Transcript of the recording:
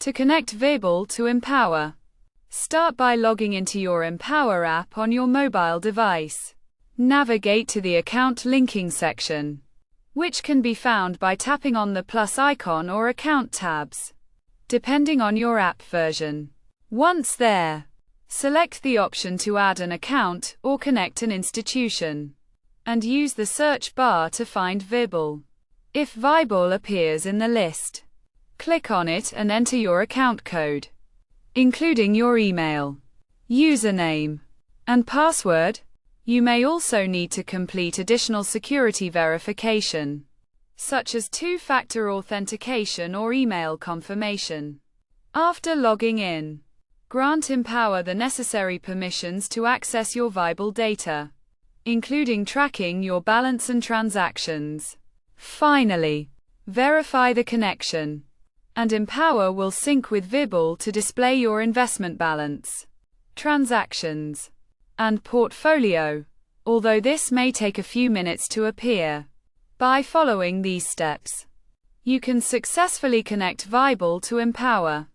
To connect Webull to Empower, start by logging into your Empower app on your mobile device. Navigate to the Account Linking section, which can be found by tapping on the plus icon or Account tabs, depending on your app version. Once there, select the option to add an account or connect an institution, and use the search bar to find Webull. If Webull appears in the list, click on it and enter your account code, including your email, username, and password. You may also need to complete additional security verification, such as two-factor authentication or email confirmation. After logging in, grant Empower the necessary permissions to access your Webull data, including tracking your balance and transactions. Finally, verify the connection, and Empower will sync with Webull to display your investment balance, transactions, and portfolio, although this may take a few minutes to appear. By following these steps, you can successfully connect Webull to Empower.